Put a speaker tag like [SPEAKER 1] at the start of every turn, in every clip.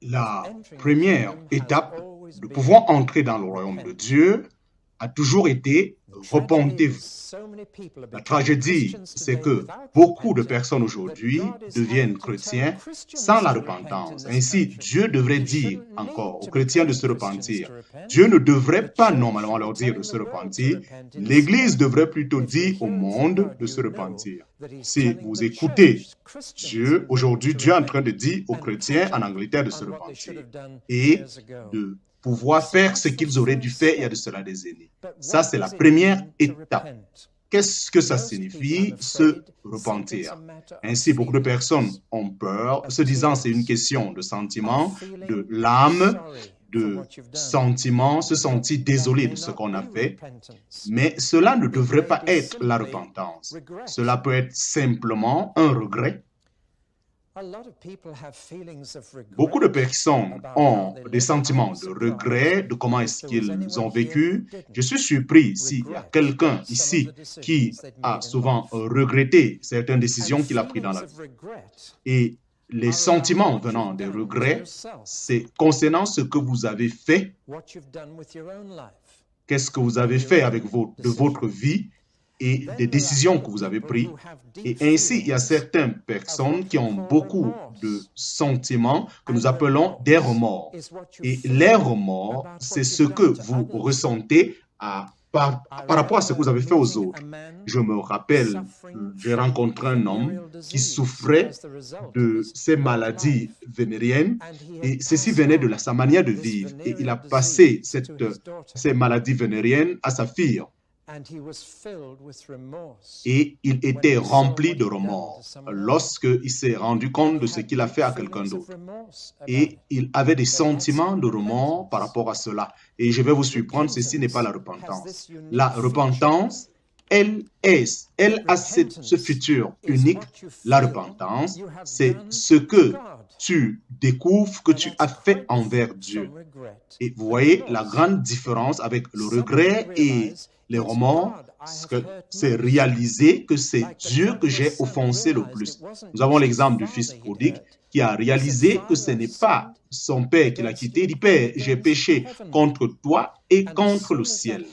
[SPEAKER 1] La première étape de pouvoir entrer dans le royaume de Dieu a toujours été repentez-vous. La tragédie, c'est que beaucoup de personnes aujourd'hui deviennent chrétiens sans la repentance. Ainsi, Dieu devrait dire encore aux chrétiens de se repentir. Dieu ne devrait pas normalement leur dire de se repentir. L'Église devrait plutôt dire au monde de se repentir. Si vous écoutez Dieu, aujourd'hui, Dieu est en train de dire aux chrétiens en Angleterre de se repentir et de pouvoir faire ce qu'ils auraient dû faire il y a de cela des années. Ça, c'est la première étape. Qu'est-ce que ça signifie, se repentir? Ainsi, beaucoup de personnes ont peur, se disant c'est une question de sentiment, de l'âme, de sentiment, se sentir désolé de ce qu'on a fait. Mais cela ne devrait pas être la repentance. Cela peut être simplement un regret. Beaucoup de personnes ont des sentiments de regret de comment est-ce qu'ils ont vécu. Je suis surpris s'il y a quelqu'un ici qui a souvent regretté certaines décisions qu'il a prises dans la vie. Et les sentiments venant des regrets, c'est concernant ce que vous avez fait. Qu'est-ce que vous avez fait avec de votre vie et des décisions que vous avez prises. Et ainsi, il y a certaines personnes qui ont beaucoup de sentiments que nous appelons des remords. Et les remords, c'est ce que vous ressentez par rapport à ce que vous avez fait aux autres. Je me rappelle, j'ai rencontré un homme qui souffrait de ces maladies vénériennes et ceci venait de sa manière de vivre. Et il a passé ces maladies vénériennes à sa fille. Et il était rempli de remords lorsqu'il s'est rendu compte de ce qu'il a fait à quelqu'un d'autre. Et il avait des sentiments de remords par rapport à cela. Et je vais vous surprendre, ceci n'est pas la repentance. La repentance, elle a ce futur unique. La repentance, c'est ce que tu découvres que tu as fait envers Dieu. Et vous voyez la grande différence avec le regret et les remords, c'est réaliser que c'est Dieu que j'ai offensé le plus. Nous avons l'exemple du fils prodigue qui a réalisé que ce n'est pas son père qui l'a quitté. Il dit, Père, j'ai péché contre toi et contre le ciel.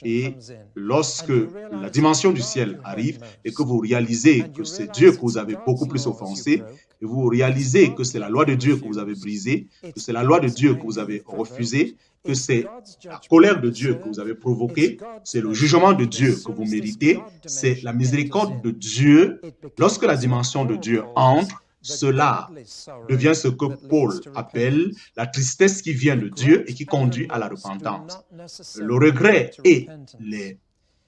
[SPEAKER 1] Et lorsque la dimension du ciel arrive et que vous réalisez que c'est Dieu que vous avez beaucoup plus offensé, et vous réalisez que c'est la loi de Dieu que vous avez brisée, que c'est la loi de Dieu que vous avez refusée, que c'est la colère de Dieu que vous avez provoquée, c'est le jugement de Dieu que vous méritez, c'est la miséricorde de Dieu. Lorsque la dimension de Dieu entre, cela devient ce que Paul appelle la tristesse qui vient de Dieu et qui conduit à la repentance. Le regret et les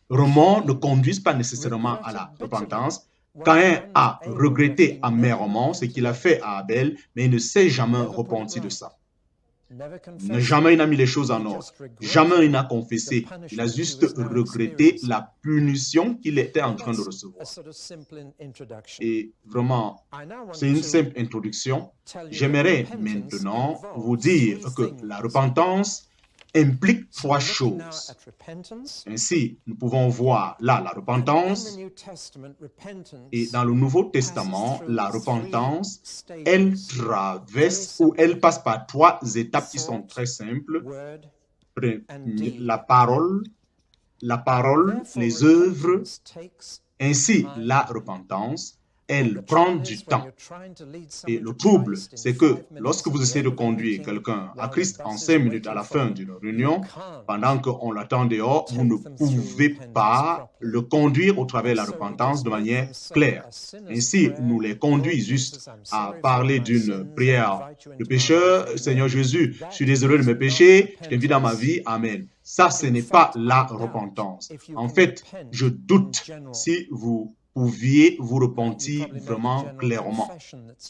[SPEAKER 1] remords ne conduisent pas nécessairement à la repentance. Caïn a regretté amèrement ce qu'il a fait à Abel, mais il ne s'est jamais repenti de ça. Jamais il n'a mis les choses en ordre. Jamais il n'a confessé. Il a juste regretté la punition qu'il était en train de recevoir. Et vraiment, c'est une simple introduction. J'aimerais maintenant vous dire que la repentance implique trois choses. Ainsi, nous pouvons voir là la repentance et dans le Nouveau Testament, la repentance, elle traverse ou elle passe par trois étapes qui sont très simples. La parole, les œuvres, ainsi la repentance. Elle prend du temps. Et le trouble, c'est que lorsque vous essayez de conduire quelqu'un à Christ en 5 minutes à la fin d'une réunion, pendant qu'on l'attend dehors, vous ne pouvez pas le conduire au travers de la repentance de manière claire. Ainsi, nous les conduisons juste à parler d'une prière de pécheur. Seigneur Jésus, je suis désolé de mes péchés, je t'invite dans ma vie, Amen. Ça, ce n'est pas la repentance. En fait, je doute si vous pouviez vous repentir vraiment clairement.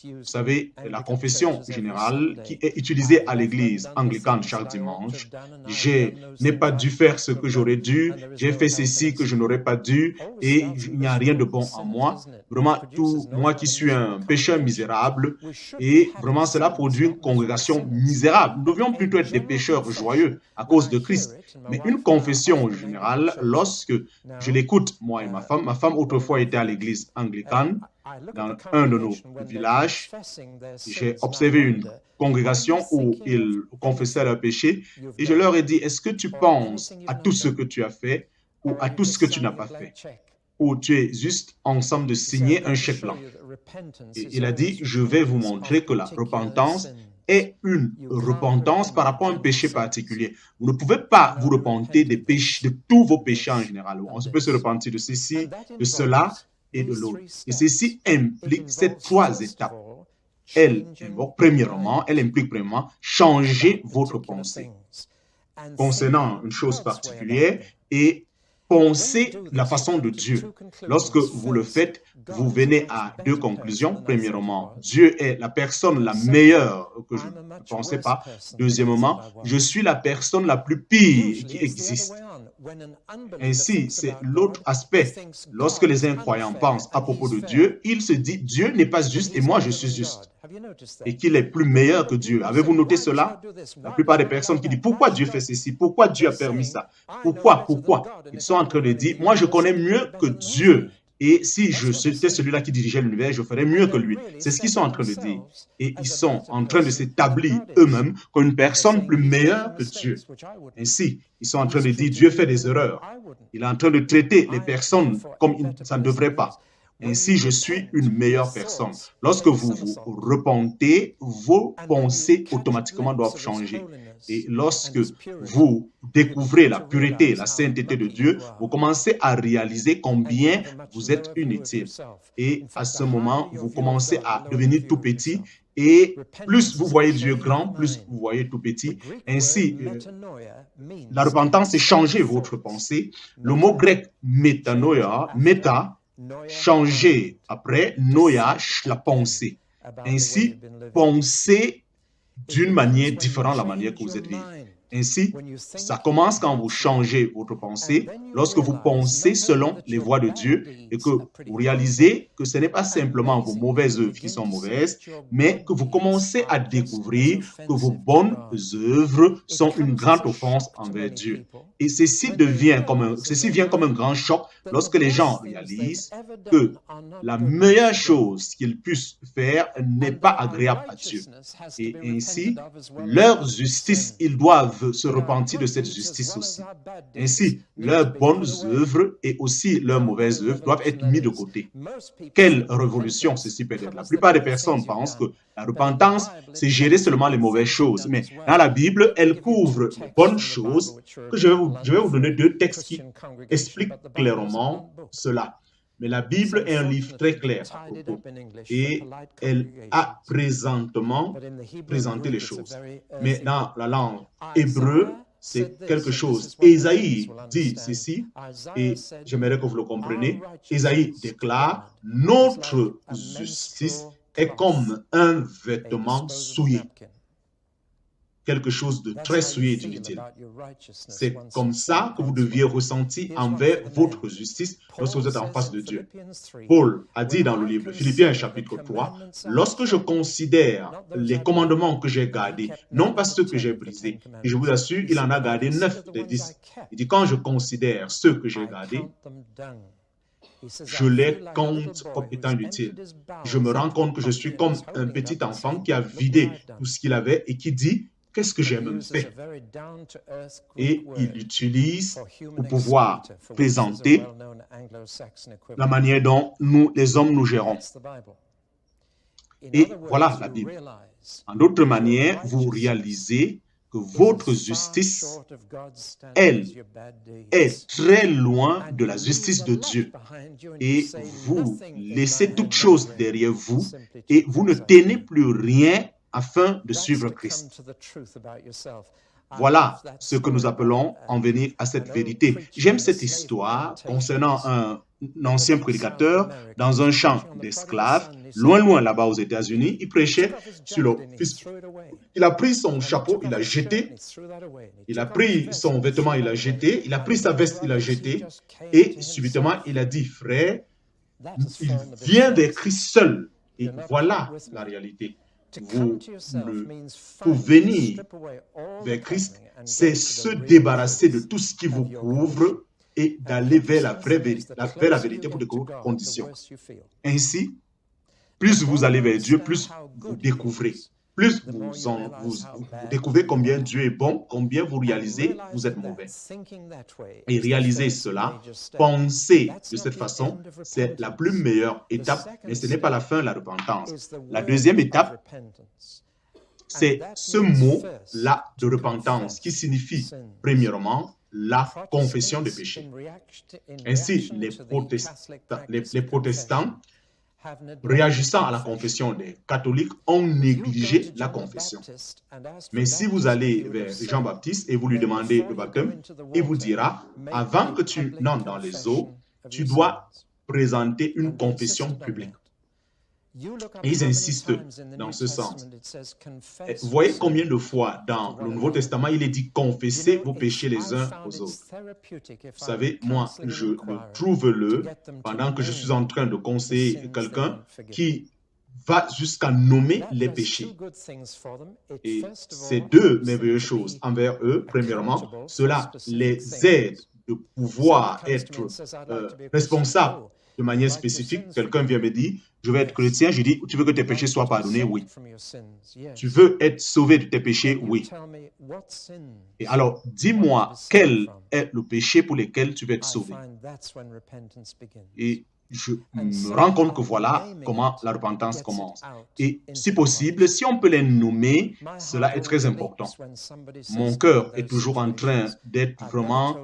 [SPEAKER 1] Vous savez, la confession générale qui est utilisée à l'église anglicane chaque dimanche, je n'ai pas dû faire ce que j'aurais dû, j'ai fait ceci que je n'aurais pas dû et il n'y a rien de bon en moi. Vraiment, tout moi qui suis un pécheur misérable et vraiment cela produit une congrégation misérable. Nous devions plutôt être des pécheurs joyeux à cause de Christ. Mais une confession générale, lorsque je l'écoute, moi et ma femme autrefois était j'étais à l'église anglicane, dans un de nos villages, j'ai observé une congrégation où ils confessaient leurs péchés et je leur ai dit, est-ce que tu penses à tout ce que tu as fait ou à tout ce que tu n'as pas fait? Ou tu es juste ensemble de signer un chèque blanc? Et il a dit, je vais vous montrer que la repentance est une repentance par rapport à un péché particulier. Vous ne pouvez pas vous repenter des péchés, de tous vos péchés en général. On peut se repentir de ceci, de cela et de l'autre. Et ceci implique ces trois étapes. Premièrement, elle implique premièrement changer votre pensée concernant une chose particulière et pensez la façon de Dieu. Lorsque vous le faites, vous venez à deux conclusions. Premièrement, Dieu est la personne la meilleure que je ne pensais pas. Deuxièmement, je suis la personne la plus pire qui existe. Ainsi, c'est l'autre aspect. Lorsque les incroyants pensent à propos de Dieu, ils se disent, Dieu n'est pas juste et moi je suis juste. Et qu'il est plus meilleur que Dieu. Avez-vous noté cela? La plupart des personnes qui disent, pourquoi Dieu fait ceci? Pourquoi Dieu a permis ça? Pourquoi? Ils sont en train de dire, moi je connais mieux que Dieu. Et si j'étais celui-là qui dirigeait l'univers, je ferais mieux que lui. C'est ce qu'ils sont en train de dire. Et ils sont en train de s'établir eux-mêmes comme une personne plus meilleure que Dieu. Ainsi, ils sont en train de dire, Dieu fait des erreurs. Il est en train de traiter les personnes comme ça ne devrait pas. Ainsi, je suis une meilleure personne. Lorsque vous vous repentez, vos pensées automatiquement doivent changer. Et lorsque vous découvrez la pureté, la sainteté de Dieu, vous commencez à réaliser combien vous êtes inutile. Et à ce moment, vous commencez à devenir tout petit. Et plus vous voyez Dieu grand, plus vous voyez tout petit. Ainsi, la repentance, c'est changer votre pensée. Le mot grec métanoia, méta, changer après, noia, la pensée. Ainsi, pensez d'une manière différente de la manière que vous êtes vécu. Ainsi, ça commence quand vous changez votre pensée, lorsque vous pensez selon les voies de Dieu et que vous réalisez que ce n'est pas simplement vos mauvaises œuvres qui sont mauvaises, mais que vous commencez à découvrir que vos bonnes œuvres sont une grande offense envers Dieu. Et ceci vient comme un grand choc lorsque les gens réalisent que la meilleure chose qu'ils puissent faire n'est pas agréable à Dieu. Et ainsi, leur justice, ils doivent se repentir de cette justice aussi. Ainsi, leurs bonnes œuvres et aussi leurs mauvaises œuvres doivent être mis de côté. Quelle révolution ceci peut être. La plupart des personnes pensent que la repentance, c'est gérer seulement les mauvaises choses. Mais dans la Bible, elle couvre les bonnes choses. Que je vais vous donner deux textes qui expliquent clairement cela. Mais la Bible est un livre très clair à propos et elle a présentement présenté les choses. Mais dans la langue hébreu, c'est quelque chose. Ésaïe dit ceci, et j'aimerais que vous le compreniez. Ésaïe déclare, notre justice est comme un vêtement souillé. Quelque chose de très souillé, dit-il. C'est comme ça que vous deviez ressentir envers votre justice lorsque vous êtes en face de Dieu. Paul a dit dans le livre de Philippiens chapitre 3, lorsque je considère les commandements que j'ai gardés, non pas ceux que j'ai brisés, et je vous assure, il en a gardé 9 des 10. Il dit, quand je considère ceux que j'ai gardés, je les compte comme étant inutiles. Je me rends compte que je suis comme un petit enfant qui a vidé tout ce qu'il avait et qui dit, qu'est-ce que j'ai même fait? Et il l'utilise pour pouvoir présenter la manière dont nous, les hommes, nous gérons. Et voilà la Bible. En d'autres manières, vous réalisez que votre justice, elle, est très loin de la justice de Dieu. Et vous laissez toutes choses derrière vous et vous ne tenez plus rien afin de suivre Christ. Voilà ce que nous appelons en venir à cette vérité. J'aime cette histoire concernant un ancien prédicateur dans un champ d'esclaves, loin là-bas aux États-Unis. Il prêchait sur le fils. Il a pris son chapeau, il l'a jeté. Il a pris son vêtement, il l'a jeté. Il a pris sa veste, il l'a jeté. Et subitement, il a dit, frère, il vient vers Christ seul. Et voilà la réalité. Pour venir vers Christ, c'est se débarrasser de tout ce qui vous couvre et d'aller vers la vraie vérité, vers la vérité pour découvrir vos conditions. Ainsi, plus vous allez vers Dieu, plus vous découvrez. Plus vous découvrez combien Dieu est bon, combien vous réalisez vous êtes mauvais. Et réaliser cela, penser de cette façon, c'est la plus meilleure étape, mais ce n'est pas la fin, la repentance. La deuxième étape, c'est ce mot-là de repentance qui signifie, premièrement, la confession des péchés. Ainsi, les protestants, réagissant à la confession des catholiques, ont négligé la confession. Mais si vous allez vers Jean-Baptiste et vous lui demandez le baptême, il vous dira, avant que tu n'entres dans les eaux, tu dois présenter une confession publique. Et ils insistent dans ce sens. Vous voyez combien de fois dans le Nouveau Testament, il est dit « confessez vos péchés les uns aux autres ». Vous savez, moi, je trouve pendant que je suis en train de conseiller quelqu'un qui va jusqu'à nommer les péchés. Et ces deux merveilleuses choses envers eux, premièrement, cela les aide de pouvoir être responsables de manière spécifique. Quelqu'un vient me dire, je vais être chrétien, je dis, tu veux que tes péchés soient pardonnés? Oui. Tu veux être sauvé de tes péchés? Oui. Et alors, dis-moi, quel est le péché pour lequel tu veux être sauvé? Et je me rends compte que voilà comment la repentance commence. Et si possible, si on peut les nommer, cela est très important. Mon cœur est toujours en train d'être vraiment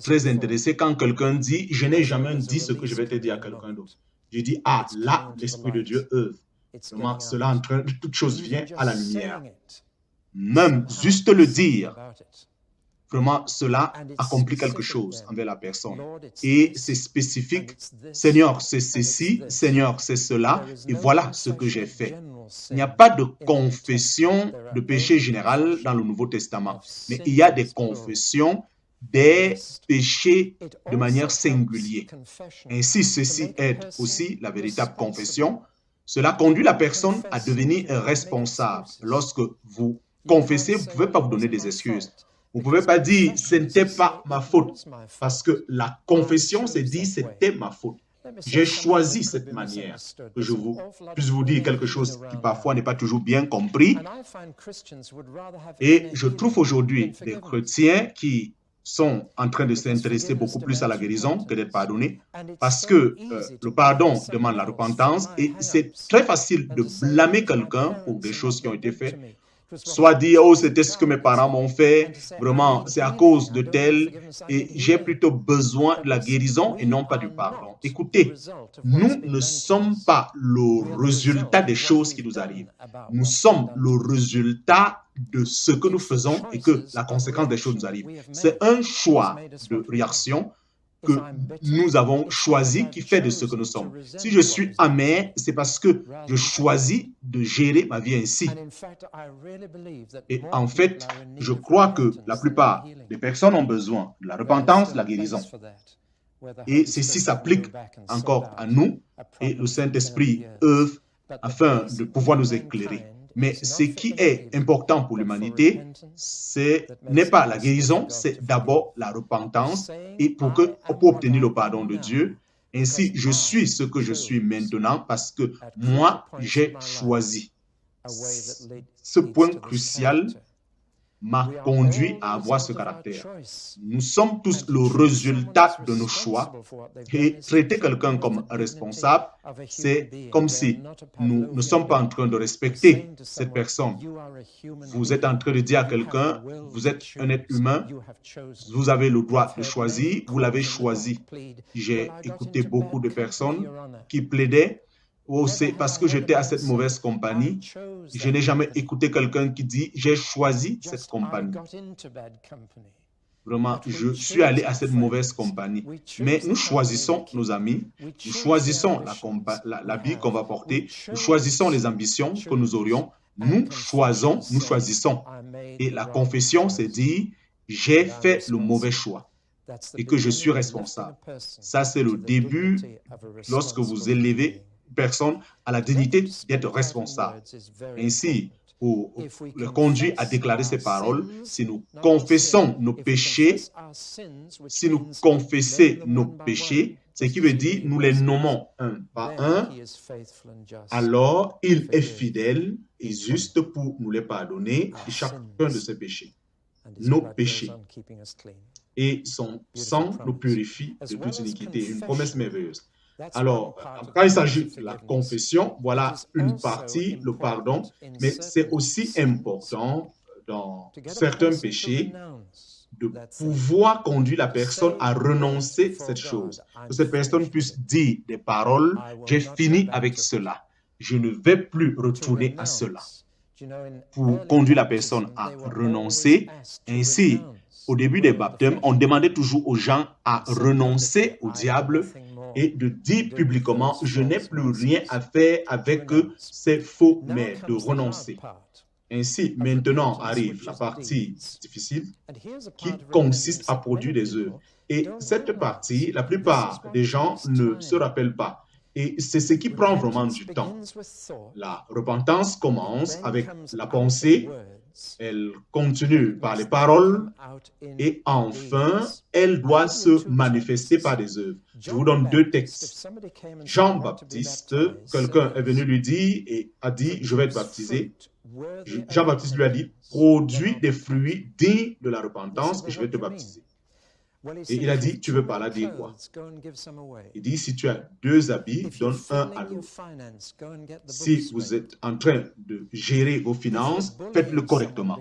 [SPEAKER 1] très intéressé quand quelqu'un dit « je n'ai jamais dit ce que je vais te dire à quelqu'un d'autre ». Je dis « ah, là, l'Esprit de Dieu œuvre ». Vraiment, cela en train, toute chose vient à la lumière. Même juste le dire, vraiment, cela accomplit quelque chose envers la personne. Et c'est spécifique. Seigneur, c'est ceci. Seigneur, c'est cela. Et voilà ce que j'ai fait. Il n'y a pas de confession de péché général dans le Nouveau Testament. Mais il y a des confessions des péchés de manière singulière. Ainsi, ceci aide aussi la véritable confession. Cela conduit la personne à devenir responsable. Lorsque vous confessez, vous ne pouvez pas vous donner des excuses. Vous ne pouvez pas dire « ce n'était pas ma faute » parce que la confession, c'est dire « c'était ma faute ». J'ai choisi cette manière que je puisse vous dire quelque chose qui parfois n'est pas toujours bien compris. Et je trouve aujourd'hui des chrétiens qui sont en train de s'intéresser beaucoup plus à la guérison que d'être pardonnés parce que le pardon demande la repentance et c'est très facile de blâmer quelqu'un pour des choses qui ont été faites. Soit dire, oh, c'était ce que mes parents m'ont fait, vraiment, c'est à cause de tel, et j'ai plutôt besoin de la guérison et non pas du pardon. Écoutez, nous ne sommes pas le résultat des choses qui nous arrivent. Nous sommes le résultat de ce que nous faisons et que la conséquence des choses nous arrive. C'est un choix de réaction que nous avons choisi qui fait de ce que nous sommes. Si je suis amer, c'est parce que je choisis de gérer ma vie ainsi. Et en fait, je crois que la plupart des personnes ont besoin de la repentance, de la guérison. Et ceci s'applique encore à nous et le Saint-Esprit œuvre afin de pouvoir nous éclairer. Mais ce qui est important pour l'humanité, ce n'est pas la guérison, c'est d'abord la repentance et pour obtenir le pardon de Dieu. Ainsi, je suis ce que je suis maintenant parce que moi, j'ai choisi. Ce point crucial m'a conduit à avoir ce caractère. Nous sommes tous le résultat de nos choix et traiter quelqu'un comme responsable, c'est comme si nous ne sommes pas en train de respecter cette personne. Vous êtes en train de dire à quelqu'un, vous êtes un être humain, vous avez le droit de choisir, vous l'avez choisi. J'ai écouté beaucoup de personnes qui plaidaient, oh, c'est parce que j'étais à cette mauvaise compagnie. Je n'ai jamais écouté quelqu'un qui dit, j'ai choisi cette compagnie. Vraiment, je suis allé à cette mauvaise compagnie. Mais nous choisissons nos amis, nous choisissons la vie qu'on va porter, nous choisissons les ambitions que nous aurions, nous choisissons. Et la confession, c'est dire, j'ai fait le mauvais choix et que je suis responsable. Ça, c'est le début lorsque vous élevez personne à la dignité d'être responsable. Ainsi, ou le conduit à déclarer ces paroles, si nous confessons nos péchés, si nous confessons nos péchés, ce qui veut dire nous les nommons un par un, alors il est fidèle et juste pour nous les pardonner et chacun de ces péchés, nos péchés. Et son sang nous purifie de toute iniquité. Une promesse merveilleuse. Alors, quand il s'agit de la confession, voilà une partie, le pardon, mais c'est aussi important dans certains péchés de pouvoir conduire la personne à renoncer à cette chose. Que cette personne puisse dire des paroles, j'ai fini avec cela, je ne vais plus retourner à cela. Pour conduire la personne à renoncer, ainsi, au début des baptêmes, on demandait toujours aux gens à renoncer au diable et de dire publiquement, je n'ai plus rien à faire avec ces faux maîtres, de renoncer. Ainsi, maintenant arrive la partie difficile qui consiste à produire des œuvres. Et cette partie, la plupart des gens ne se rappellent pas. Et c'est ce qui prend vraiment du temps. La repentance commence avec la pensée, elle continue par les paroles et enfin, elle doit se manifester par des œuvres. Je vous donne deux textes. Jean-Baptiste, quelqu'un est venu lui dire et a dit, je vais être baptisé. Jean-Baptiste lui a dit, produis des fruits dignes de la repentance et je vais te baptiser. Et il a dit, tu veux par là dire quoi? Il dit, si tu as 2 habits, donne un à l'autre. Si vous êtes en train de gérer vos finances, faites-le correctement.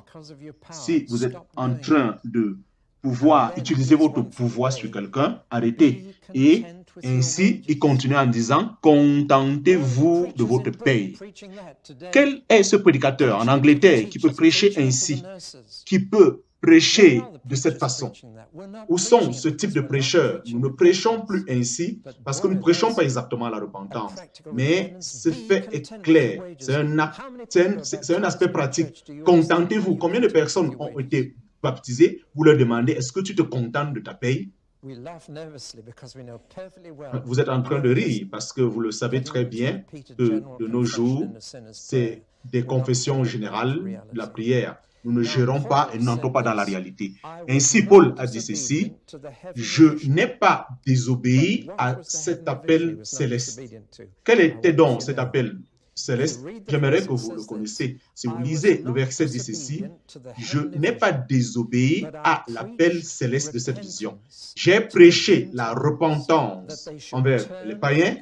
[SPEAKER 1] Si vous êtes en train de pouvoir utiliser votre pouvoir sur quelqu'un, arrêtez. Et ainsi, il continue en disant, contentez-vous de votre paye. Quel est ce prédicateur en Angleterre qui peut prêcher ainsi, qui peut prêcher de cette façon? Où sont ce type de prêcheurs? Nous ne prêchons plus ainsi parce que nous ne prêchons pas exactement la repentance. Mais ce fait est clair. C'est un aspect pratique. Contentez-vous. Combien de personnes ont été baptisées? Vous leur demandez, est-ce que tu te contentes de ta paye? Vous êtes en train de rire parce que vous le savez très bien que de nos jours, c'est des confessions générales, la prière. Nous ne gérons pas et n'entrons pas dans la réalité. Ainsi, Paul a dit ceci, je n'ai pas désobéi à cet appel céleste. Quel était donc cet appel céleste? J'aimerais que vous le connaissiez. Si vous lisez le verset dit ceci, je n'ai pas désobéi à l'appel céleste de cette vision. J'ai prêché la repentance envers les païens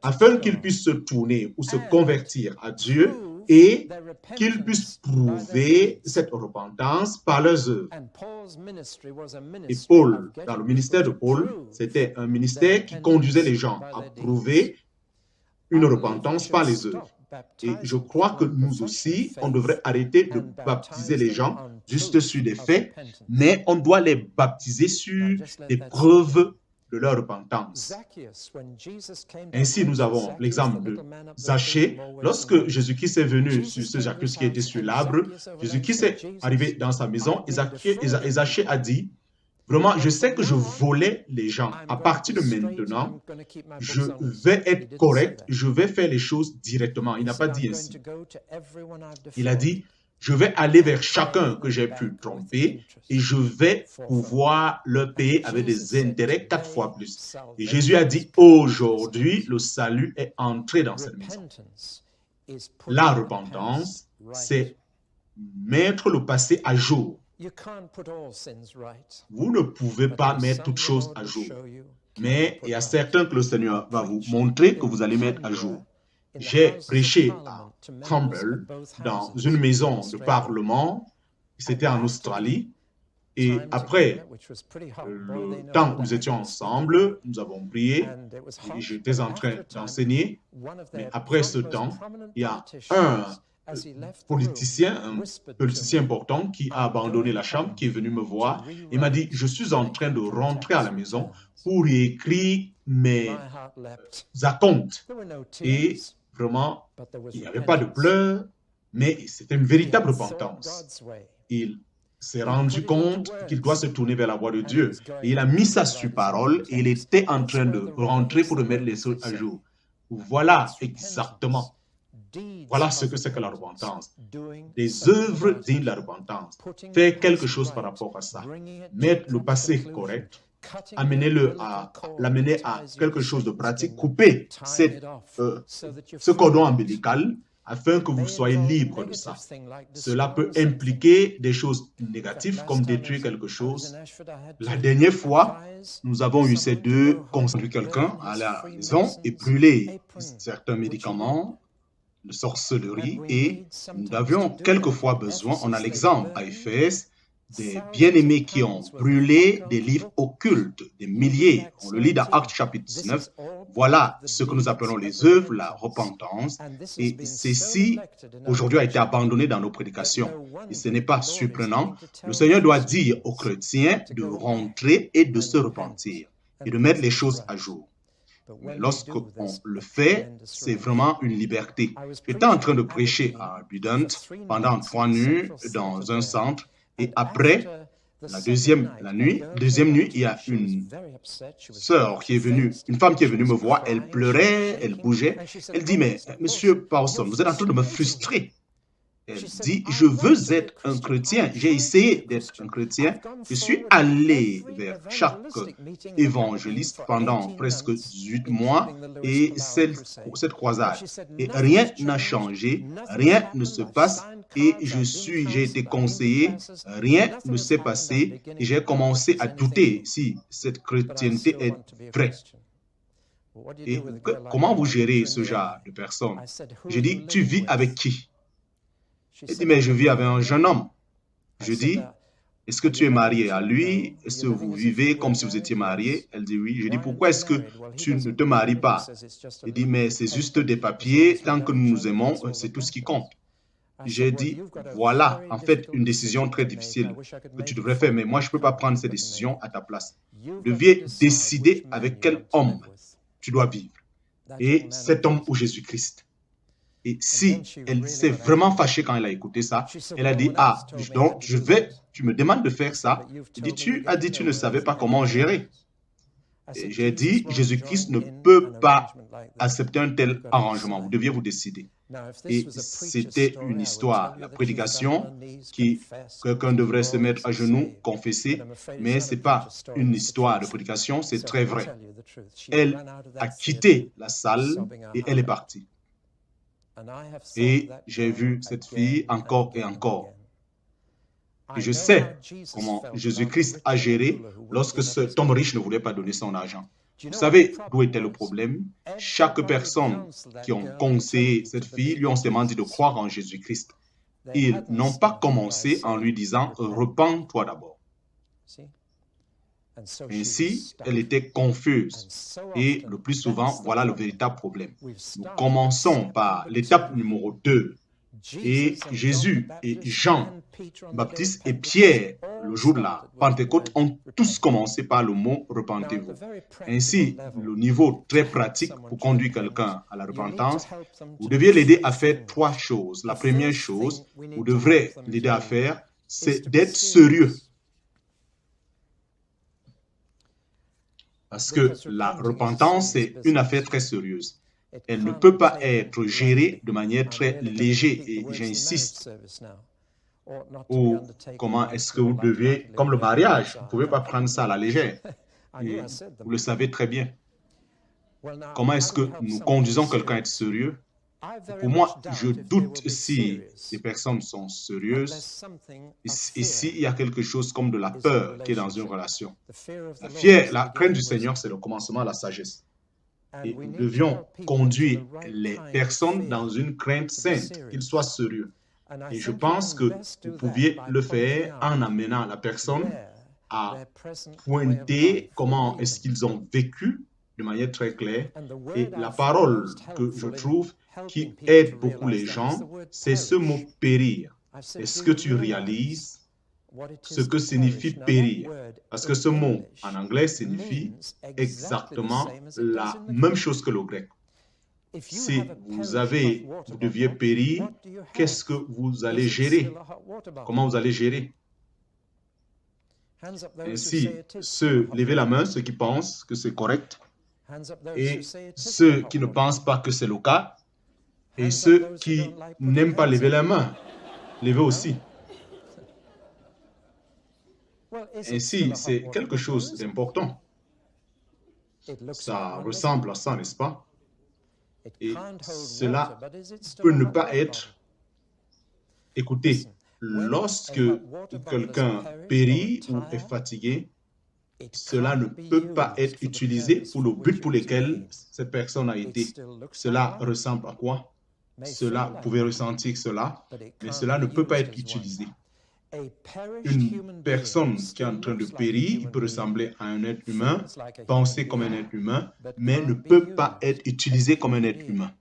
[SPEAKER 1] afin qu'ils puissent se tourner ou se convertir à Dieu et qu'ils puissent prouver cette repentance par leurs œuvres. Et Paul, dans le ministère de Paul, c'était un ministère qui conduisait les gens à prouver une repentance par les œuvres. Et je crois que nous aussi, on devrait arrêter de baptiser les gens juste sur des faits, mais on doit les baptiser sur des preuves de leur repentance. Ainsi, nous avons l'exemple de Zachée. Lorsque Jésus-Christ est venu sur ce Zaccheus qui était sur l'arbre, Jésus-Christ est arrivé dans sa maison et Zachée a dit, vraiment, je sais que je volais les gens. À partir de maintenant, je vais être correct, je vais faire les choses directement. Il n'a pas dit ainsi. Il a dit, je vais aller vers chacun que j'ai pu tromper et je vais pouvoir leur payer avec des intérêts 4 fois plus. Et Jésus a dit, aujourd'hui, le salut est entré dans cette maison. La repentance, c'est mettre le passé à jour. Vous ne pouvez pas mettre toutes choses à jour, mais il y a certains que le Seigneur va vous montrer que vous allez mettre à jour. J'ai prêché à Campbell dans une maison de parlement, c'était en Australie, et après le temps où nous étions ensemble, nous avons prié, et j'étais en train d'enseigner, mais après ce temps, il y a un politicien important qui a abandonné la chambre, qui est venu me voir et m'a dit, je suis en train de rentrer à la maison pour y écrire mes acomptes. Et vraiment, il n'y avait pas de pleurs, mais c'était une véritable repentance. Il s'est rendu compte qu'il doit se tourner vers la voie de Dieu. Et il a mis ça sur parole et il était en train de rentrer pour remettre les choses à jour. Voilà exactement Voilà ce que c'est que la repentance. Des œuvres dignes de la repentance. Faire quelque chose par rapport à ça. Mettre le passé correct. L'amener à quelque chose de pratique. Couper ce cordon ombilical afin que vous soyez libre de ça. Cela peut impliquer des choses négatives comme détruire quelque chose. La dernière fois, nous avons eu ces deux conduire quelqu'un à la maison et brûler certains médicaments de sorcellerie et nous avions quelquefois besoin, on a l'exemple à Éphèse, des bien-aimés qui ont brûlé des livres occultes, des milliers. On le lit dans Actes chapitre 19. Voilà ce que nous appelons les œuvres, la repentance. Et ceci, aujourd'hui, a été abandonné dans nos prédications. Et ce n'est pas surprenant. Le Seigneur doit dire aux chrétiens de rentrer et de se repentir et de mettre les choses à jour. Mais lorsqu'on le fait, c'est vraiment une liberté. J'étais en train de prêcher à Budent pendant 3 nuits dans un centre. Et après, la deuxième nuit, il y a une sœur qui est venue, une femme qui est venue me voir, elle pleurait, elle bougeait. Elle dit, mais monsieur Paulson, vous êtes en train de me frustrer. Elle dit, je veux être un chrétien. J'ai essayé d'être un chrétien. Je suis allé vers chaque évangéliste pendant presque 18 mois et cette croisade. Et rien n'a changé, rien ne se passe. Et j'ai été conseillé, rien ne s'est passé. Et j'ai commencé à douter si cette chrétienté est vraie. Et comment vous gérez ce genre de personnes? Je dis, tu vis avec qui? Elle dit, mais je vis avec un jeune homme. Je dis, est-ce que tu es marié à lui? Est-ce que vous vivez comme si vous étiez marié? Elle dit oui. Je dis, pourquoi est-ce que tu ne te maries pas? Elle dit, mais c'est juste des papiers. Tant que nous nous aimons, c'est tout ce qui compte. J'ai dit, voilà, en fait, une décision très difficile que tu devrais faire, mais moi, je ne peux pas prendre cette décision à ta place. Tu devais décider avec quel homme tu dois vivre. Et cet homme ou Jésus-Christ. Et si elle s'est vraiment fâchée quand elle a écouté ça, elle a dit, ah, donc tu me demandes de faire ça. Elle dit, tu as dit, tu ne savais pas comment gérer. Et j'ai dit, Jésus-Christ ne peut pas accepter un tel arrangement. Vous deviez vous décider. Et c'était une histoire, la prédication, quelqu'un devrait se mettre à genoux, confesser, mais ce n'est pas une histoire de prédication, c'est très vrai. Elle a quitté la salle et elle est partie. Et j'ai vu cette fille encore et encore. Et je sais comment Jésus-Christ a géré lorsque cet homme riche ne voulait pas donner son argent. Vous savez d'où était le problème? Chaque personne qui ont conseillé cette fille lui ont seulement dit de croire en Jésus-Christ. Ils n'ont pas commencé en lui disant « repens-toi d'abord ». Ainsi, elle était confuse. Et le plus souvent, voilà le véritable problème. Nous commençons par l'étape numéro 2. Et Jésus et Jean-Baptiste et Pierre, le jour de la Pentecôte, ont tous commencé par le mot « repentez-vous ». Ainsi, le niveau très pratique pour conduire quelqu'un à la repentance, vous deviez l'aider à faire 3 choses. La première chose, vous devrez l'aider à faire, c'est d'être sérieux. Parce que la repentance, c'est une affaire très sérieuse. Elle ne peut pas être gérée de manière très légère, et j'insiste. Ou comment est-ce que vous devez, comme le mariage, vous ne pouvez pas prendre ça à la légère. Et vous le savez très bien. Comment est-ce que nous conduisons quelqu'un à être sérieux? Pour moi, je doute si les personnes sont sérieuses et s'il y a quelque chose comme de la peur qui est dans une relation. La crainte du Seigneur, c'est le commencement de la sagesse. Et nous devions conduire les personnes dans une crainte sainte, qu'ils soient sérieux. Et je pense que vous pouviez le faire en amenant la personne à pointer comment est-ce qu'ils ont vécu de manière très claire. Et la parole que je trouve qui aide beaucoup les gens, c'est ce mot « périr ». Est-ce que tu réalises ce que signifie périr? Parce que ce mot en anglais signifie exactement la même chose que le grec. Si vous deviez périr, qu'est-ce que vous allez gérer? Comment vous allez gérer? Ainsi, levez la main, ceux qui pensent que c'est correct, et ceux qui ne pensent pas que c'est le cas, Et ceux qui n'aiment pas lever la main, levez aussi. Ainsi, c'est quelque chose d'important. Ça ressemble à ça, n'est-ce pas? Et cela peut ne pas être écouté. Lorsque quelqu'un périt ou est fatigué, cela ne peut pas être utilisé pour le but pour lequel cette personne a été. Cela ressemble à quoi? Cela, vous pouvez ressentir cela, mais cela ne peut pas être utilisé. Une personne qui est en train de périr, il peut ressembler à un être humain, penser comme un être humain, mais ne peut pas être utilisé comme un être humain.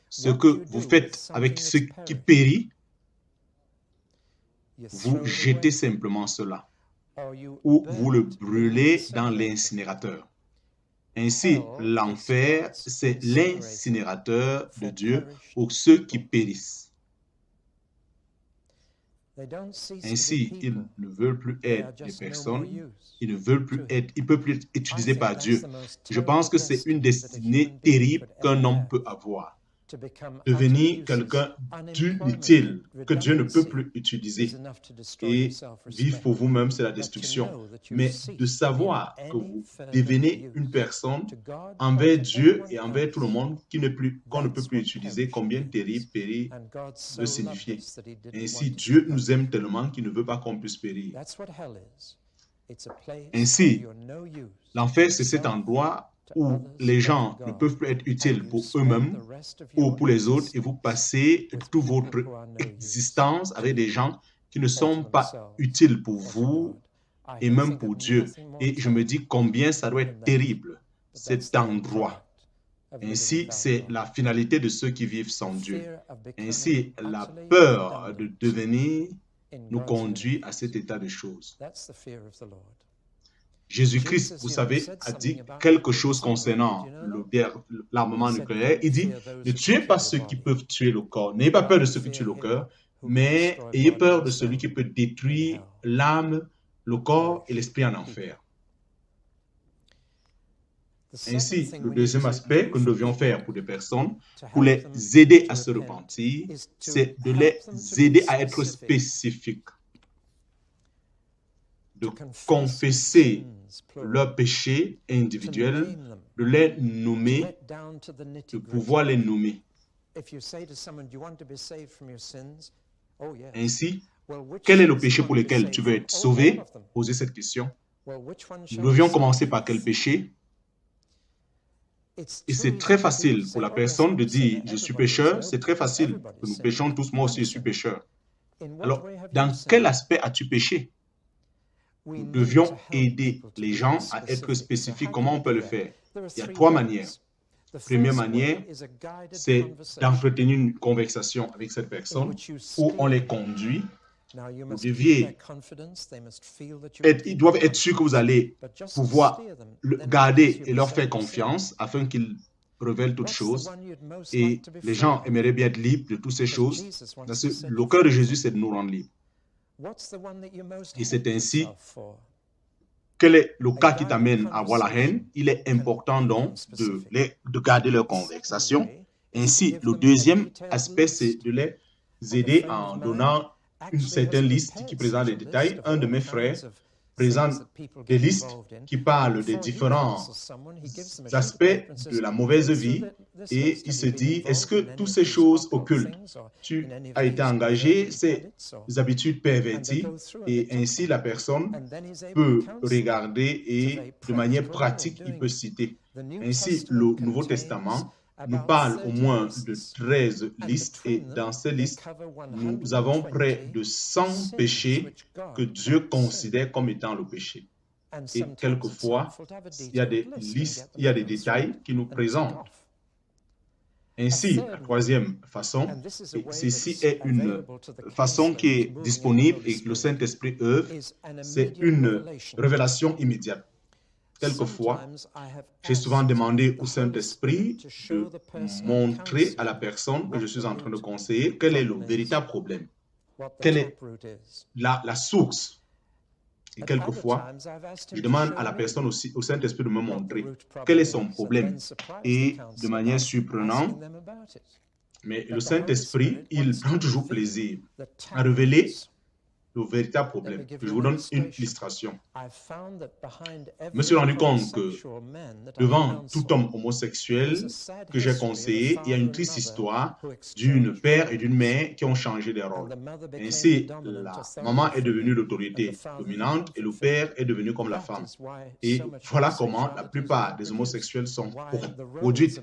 [SPEAKER 1] Ce que vous faites avec ce qui périt, vous jetez simplement cela, ou vous le brûlez dans l'incinérateur. Ainsi, l'enfer, c'est l'incinérateur de Dieu pour ceux qui périssent. Ainsi, ils ne veulent plus être des personnes, ils ne veulent plus être, ils ne peuvent plus être utilisés par Dieu. Je pense que c'est une destinée terrible qu'un homme peut avoir. Devenir quelqu'un d'inutile que Dieu ne peut plus utiliser et vivre pour vous-même, c'est la destruction. Mais de savoir que vous devenez une personne envers Dieu et envers tout le monde qu'on ne peut plus utiliser, combien terrible périr de signifier. Ainsi, Dieu nous aime tellement qu'il ne veut pas qu'on puisse périr. Ainsi, l'enfer, c'est cet endroit où les gens ne peuvent plus être utiles pour eux-mêmes ou pour les autres et vous passez toute votre existence avec des gens qui ne sont pas utiles pour vous et même pour Dieu. Et je me dis combien ça doit être terrible, cet endroit. Ainsi, c'est la finalité de ceux qui vivent sans Dieu. Ainsi, la peur de devenir nous conduit à cet état de choses. Jésus-Christ, vous savez, a dit quelque chose concernant l'armement nucléaire. Il dit, ne tuez pas ceux qui peuvent tuer le corps. N'ayez pas peur de ceux qui tuent le cœur, mais ayez peur de celui qui peut détruire l'âme, le corps et l'esprit en enfer. Ainsi, le deuxième aspect que nous devions faire pour des personnes, pour les aider à se repentir, c'est de les aider à être spécifiques, de confesser leurs péchés individuels, de les nommer, de pouvoir les nommer. Ainsi, quel est le péché pour lequel tu veux être sauvé? Posez cette question. Nous devions commencer par quel péché? Et c'est très facile pour la personne de dire « je suis pécheur », c'est très facile. Nous péchons tous, moi aussi je suis pécheur. Alors, dans quel aspect as-tu péché? Nous devions aider les gens à être spécifiques. Comment on peut le faire? Il y a trois manières. La première manière, c'est d'entretenir une conversation avec cette personne où on les conduit. Vous deviez ils doivent être sûrs que vous allez pouvoir garder et leur faire confiance afin qu'ils révèlent toutes choses. Et les gens aimeraient bien être libres de toutes ces choses. Parce que le cœur de Jésus, c'est de nous rendre libres. Et c'est ainsi, quel est le cas qui t'amène à avoir la haine? Il est important donc de garder leur conversation. Ainsi, le deuxième aspect, c'est de les aider en donnant une certaine liste qui présente des détails. Un de mes frères présente des listes qui parlent des différents aspects de la mauvaise vie et il se dit, est-ce que toutes ces choses occultes, tu as été engagé, ces habitudes perverties, et ainsi la personne peut regarder et de manière pratique, il peut citer. Ainsi, le Nouveau Testament nous parle au moins de 13 listes et dans ces listes, nous avons près de 100 péchés que Dieu considère comme étant le péché. Et quelquefois, il y a des listes, il y a des détails qui nous présentent. Ainsi, la troisième façon, ceci est une façon qui est disponible et que le Saint-Esprit œuvre, c'est une révélation immédiate. Quelquefois, j'ai souvent demandé au Saint-Esprit de montrer à la personne que je suis en train de conseiller quel est le véritable problème, quelle est la source. Et quelquefois, je demande à la personne aussi, au Saint-Esprit de me montrer quel est son problème. Et de manière surprenante, mais le Saint-Esprit, il prend toujours plaisir à révéler le véritable problème. Je vous donne une illustration. Je me suis rendu compte que devant tout homme homosexuel que j'ai conseillé, il y a une triste histoire d'une père et d'une mère qui ont changé de rôle. Ainsi, la maman est devenue l'autorité dominante et le père est devenu comme la femme. Et voilà comment la plupart des homosexuels sont produits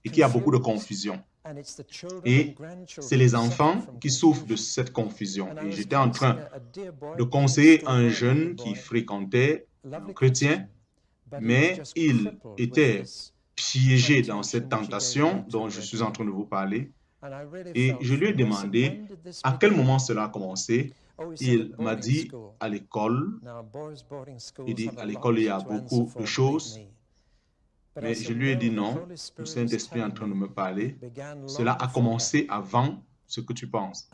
[SPEAKER 1] et qu'il y a beaucoup de confusion. Et c'est les enfants qui souffrent de cette confusion. Et j'étais en train de conseiller un jeune qui fréquentait un chrétien, mais il était piégé dans cette tentation dont je suis en train de vous parler. Et je lui ai demandé à quel moment cela a commencé. Il m'a dit à l'école. Il dit à l'école il y a beaucoup de choses. Mais je lui ai dit non, le Saint-Esprit est en train de me parler. Cela a commencé avant ce que tu penses.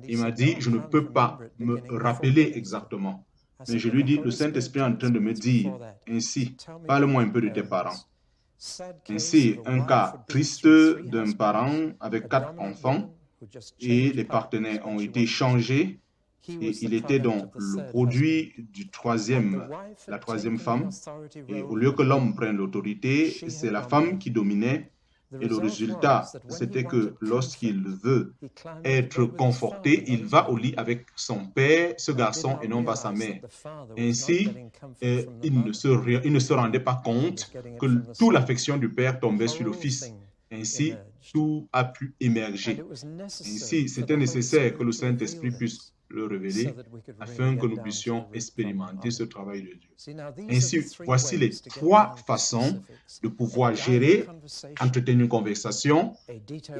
[SPEAKER 1] Il m'a dit, je ne peux pas me rappeler exactement. Mais je lui ai dit, le Saint-Esprit est en train de me dire, ainsi, parle-moi un peu de tes parents. Ainsi, un cas triste d'un parent avec 4 enfants et les partenaires ont été changés. Et il était donc le produit la troisième femme. Et au lieu que l'homme prenne l'autorité, c'est la femme qui dominait. Et le résultat, c'était que lorsqu'il veut être conforté, il va au lit avec son père, ce garçon, et non pas sa mère. Ainsi, il ne se rendait pas compte que toute l'affection du père tombait sur le fils. Ainsi, tout a pu émerger. Ainsi, c'était nécessaire que le Saint-Esprit puisse le révéler afin que nous puissions expérimenter ce travail de Dieu. Ainsi, voici les 3 façons de pouvoir gérer, entretenir une conversation,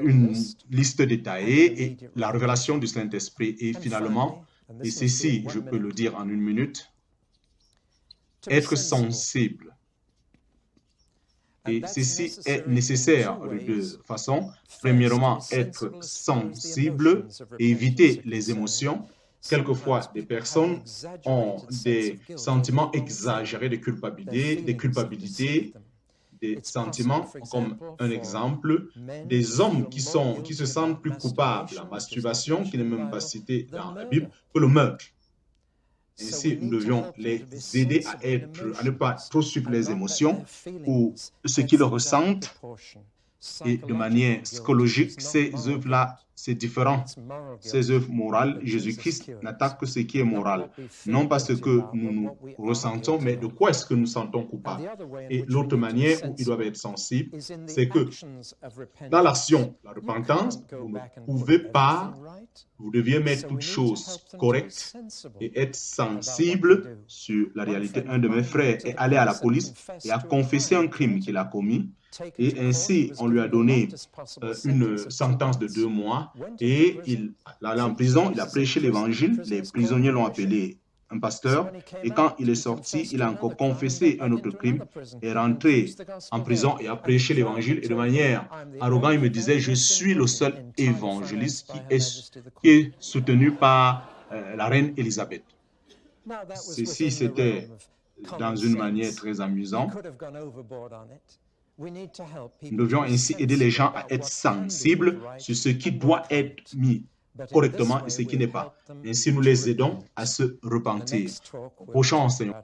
[SPEAKER 1] une liste détaillée et la révélation du Saint-Esprit. Et finalement, et ceci, je peux le dire en 1 minute, être sensible. Et ceci est nécessaire de 2 façons. Premièrement, être sensible et éviter les émotions. Quelquefois, des personnes ont des sentiments exagérés de culpabilité, des sentiments comme un exemple, des hommes qui se sentent plus coupables de la masturbation, qui n'est même pas cité dans la Bible, que le meurtre. Ainsi, nous devions les aider à ne pas trop suivre les émotions ou ce qu'ils ressentent. Et de manière psychologique, ces œuvres-là, c'est différent. Ces œuvres morales, Jésus-Christ n'attaque que ce qui est moral. Non pas ce que nous ressentons, mais de quoi est-ce que nous sentons coupables. Et l'autre manière où ils doivent être sensibles, c'est que dans l'action, la repentance, vous ne pouvez pas, vous deviez mettre toutes choses correctes et être sensible sur la réalité. Un de mes frères est allé à la police et a confessé un crime qu'il a commis. Et ainsi, on lui a donné une sentence de 2 mois et il est allé en prison, il a prêché l'évangile, les prisonniers l'ont appelé un pasteur et quand il est sorti, il a encore confessé un autre crime, est rentré en prison et a prêché l'évangile et de manière arrogante, il me disait, je suis le seul évangéliste qui est soutenu par la reine Élisabeth. Ceci, c'était dans une manière très amusante. Nous devions ainsi aider les gens à être sensibles sur ce qui doit être mis correctement et ce qui n'est pas. Ainsi, nous les aidons à se repentir. Prochain enseignement.